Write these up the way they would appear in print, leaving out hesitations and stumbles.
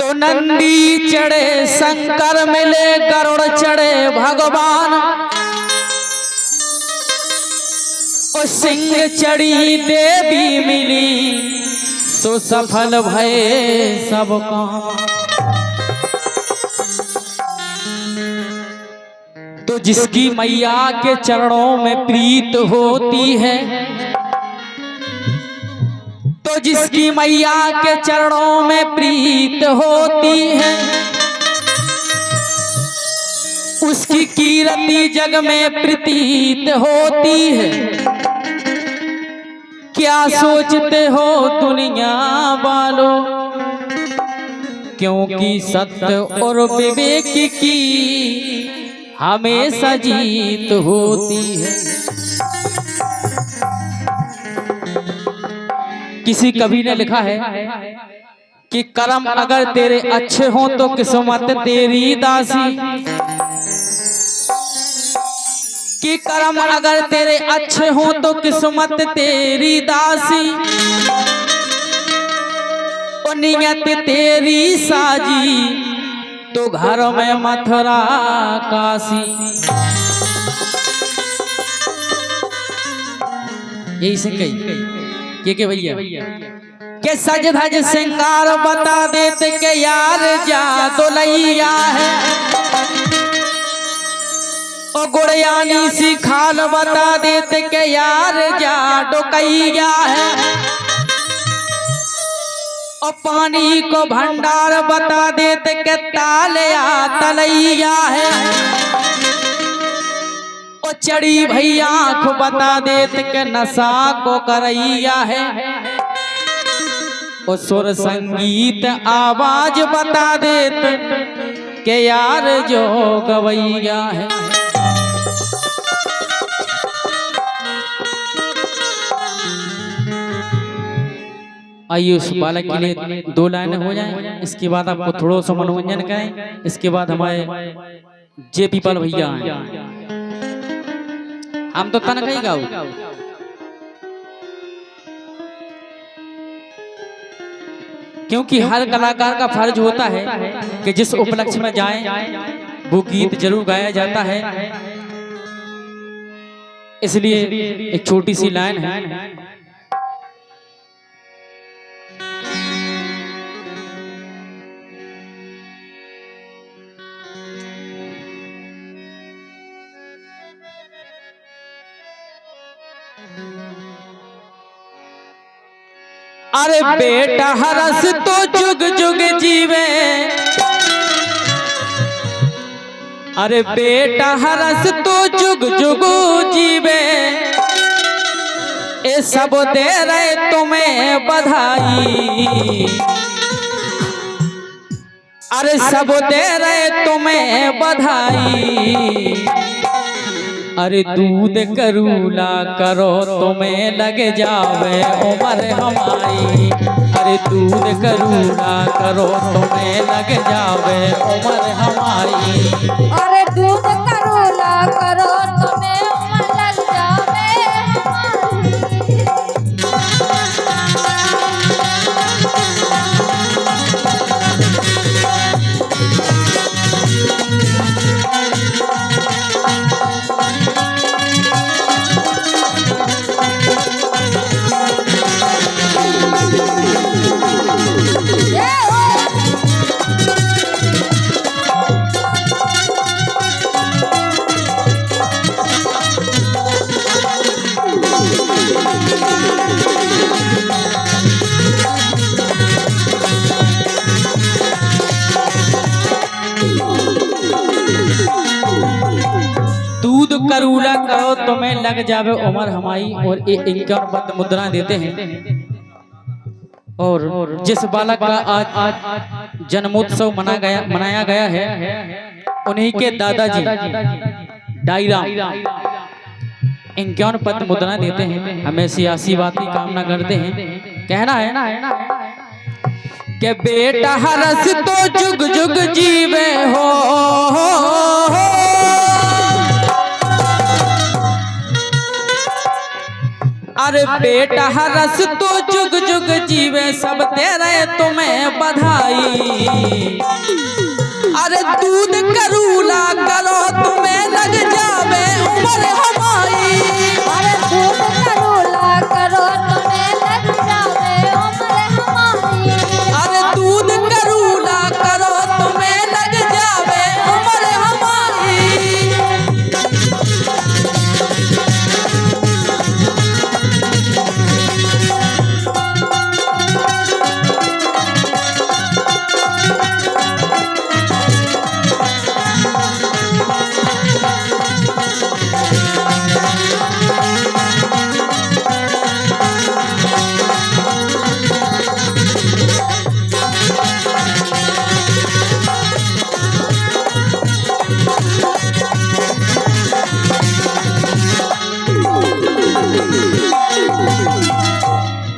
तो नंदी चढ़े शंकर मिले, गरुड़ चढ़े भगवान, और सिंह चढ़ी देवी मिली, तो सफल भये सब काम। तो जिसकी मैया के चरणों में प्रीत होती है, तो जिसकी मैया के चरणों में प्रीत होती है, उसकी कीर्ति जग में प्रतीत होती है। क्या सोचते हो दुनिया वालों, क्योंकि सत्य और विवेक की हमेशा जीत होती है। किसी कवि ने लिखा है कि कर्म अगर तेरे अच्छे हों तो किस्मत तेरी दासी, कि कर्म अगर तेरे अच्छे हों तो किस्मत तेरी दासी, और नियत तेरी साजी तो घर में मथुरा काशी। यही से कही के भैया के सज धज श्रृंगार बता देते के यार जादू लैया है, और गुड़ियानी सी खाल बता देते के यार जादू कैया है, और पानी को भंडार बता देते के तालिया तलैया है, और चढ़ी भैया आँख बता देते के नशा को करैया है, और सुर संगीत आवाज बता देते के यार जो गवैया है। आइए उस बालक के लिए 2 लाइनें हो जाएं, इसके बाद आपको थोड़ा सा मनोरंजन करें, इसके बाद हमारे जे पीपल भैया हैं। हम तो तन कहीं गाओ, क्योंकि हर कलाकार का फर्ज होता है कि जिस उपलक्ष्य में जाएं वो गीत जरूर गाया जाता है। इसलिए एक छोटी सी लाइन है। अरे बेटा हरस तो जुग जुग जीवे, अरे बेटा हरस तो जुग जुग जीवे, ये सब दे रहे तुम्हें बधाई, अरे सब दे रहे तुम्हें बधाई, अरे दूध करूला करो तुम्हें लग जावे उम्र हमारी, अरे दूध करूला करो तुम्हें लग जावे उम्र हमारी, अरे दूध करूला करो तुम्हें उम्र लग जावे हमारी। दूध करूला करो तुम्हें लग जावे उम्र हमारी, और 51 मुद्रा देते हैं। और जिस बालक का आज जन्मोत्सव मनाया गया है, उन्हीं के दादाजी डायराम 51 पद मुद्रा देते हैं। हमें सियासी बात की कामना करते हैं। कहना है कि बेटा हरस तो जुग जुग जीवे हो, अरे बेटा हरस तो जुग जुग जीवे सब तेरे तुम्हें बधाई। अरे दूध करूला करो तुम्हें लग जावे उम्र हमारी। अरे दूध करूला करो तुम्हें लग जावे उम्र हमारी। अरे दूध करूला करो तुम्हें लग जावे उम्र हमारी।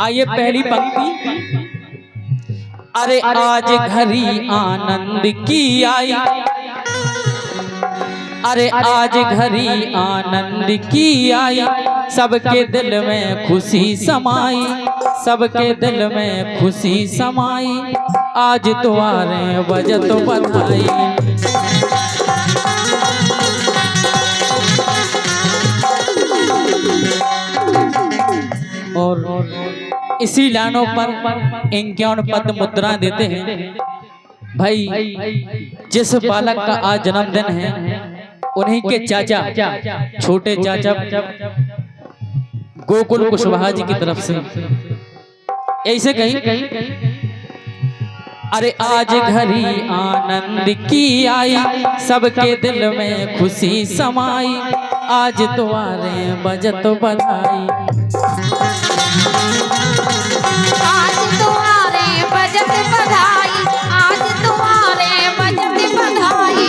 आइए पहली पंक्ति। अरे आज घड़ी आनंद की आई। अरे आज घड़ी आनंद की आई। सबके दिल में खुशी समाई। सबके दिल में खुशी समाई। आज तुम्हारे बजत बधाई। और इसी लाइनों पर 51 पद मुद्रा देते हैं। भाई जिस बालक का आज जन्मदिन है उन्हीं के चाचा छोटे चाचा गोकुल कुशवाहा जी की तरफ से ऐसे कहीं। अरे आज घड़ी आनंद की आई। सबके दिल में खुशी समाई। आज तुम्हारे बजत बधाई। आज तुम्हारे बजट बधाई। आज तुम्हारे बजट बधाई।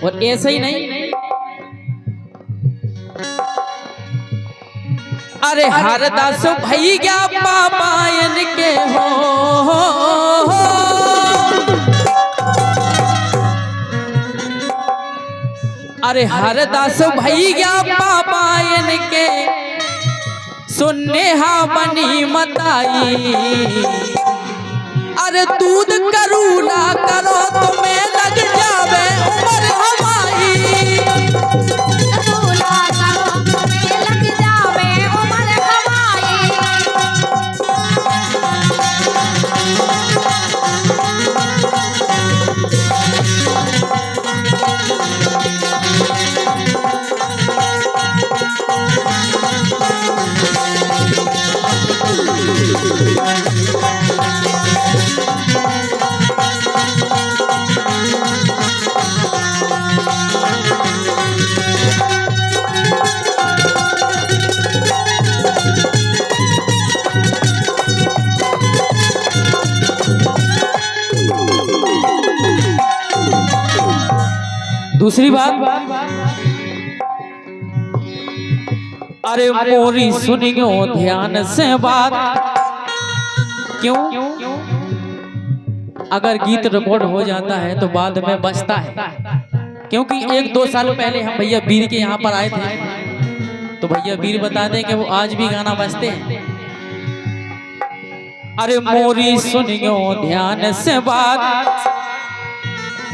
और ऐसे ही नहीं। अरे हरदास भाई क्या पापायन के हो। अरे हरदास भाई क्या पापायन के सुन्नेहा बनी मताई। अरे दूध करूला करो तुम्हें लग जावे उम्र हमारी। करूला करो तुम्हें लग जावे उम्र हमारी। दूसरी बात। अरे मोरी सुनियो ध्यान से बात। क्यों? अगर गीत रिकॉर्ड हो जाता है तो बाद में बचता है। क्योंकि 1-2 साल पहले हम भैया वीर के यहाँ पर आए थे तो भैया वीर बता दें कि वो आज भी गाना बजते हैं। अरे मोरी सुनियो ध्यान से बात।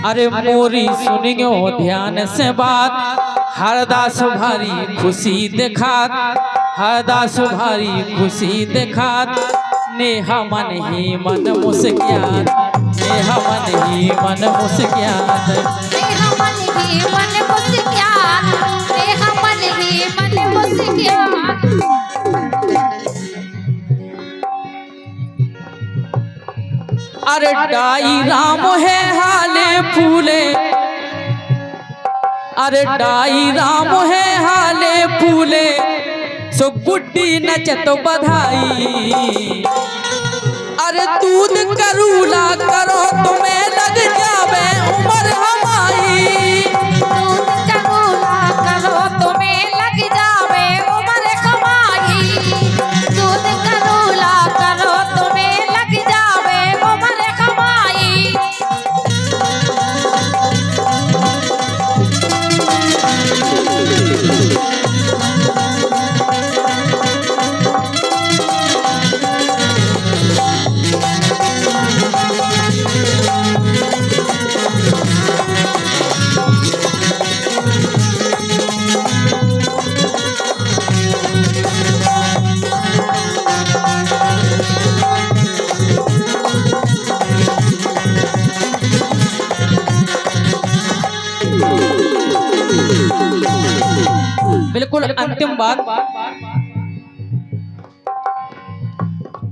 अरे मोरी सुनियो ध्यान से बात। हरदास भारी खुशी दिखात। हरदास भारी खुशी दिखात। नेहा मन ही मन मुस्कियात। नेहा मन ही मन मुस्कियात। नेहा मन ही मन मुस्कियात। नेहा मन ही मन मुस्कियात। अरे डाई राम है हाले फूले। अरे डाई राम है हाले फूले। सो गुड्डी नचत बधाई। अरे दूध करूला करो तुम्हें लग जावे उम्र हमारी। दूध करूला करो तुम्हें लग जावे उम्र हमारी। दूध करूला करो तुम्हें लग जावे उम्र हमारी। अंतिम बात,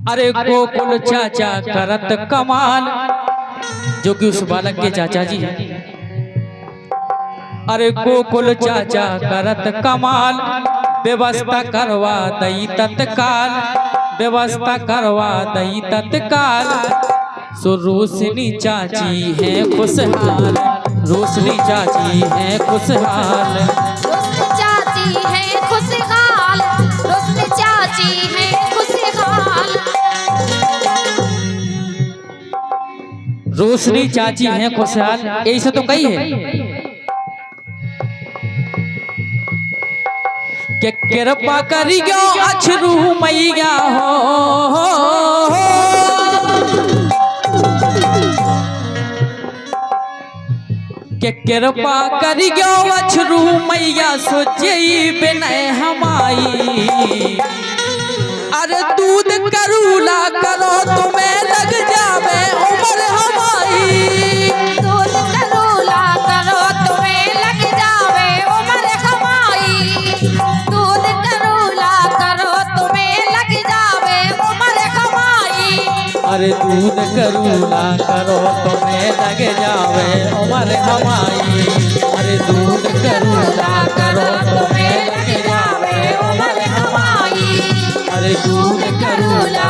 अरे गोकुल चाचा करत कमाल, जो कि उस बालक के चाचा जी हैं। अरे गोकुल चाचा करत कमाल, व्यवस्था करवा दई तत्काल, व्यवस्था करवा दई तत्काल। सो रोशनी चाची है खुशहाल, रोशनी चाची है खुशहाल। रोशनी चाची है खुशहाल, रोशनी चाची है खुशहाल। रोशनी चाची है खुशहाल, ऐसा तो कही है कि कृपा करियो अछरू मैया हो, कि कृपा करियो अछरू मैया सोचई बिनय हमाई। अरे दूध करूला करो तुम्हें लग जावे उम्र हमाई, दूध करूला करो तुम्हें लग जावे उम्र हमाई, दूध करूला करो तुम्हें लग जावे उम्र हमाई। अरे दूध करूला करो तुम्हें लग जावे उम्र हमाई, अरे दूध करूला करो तुम्हें लग जावे उम्र हमाई, अरे दूध करूला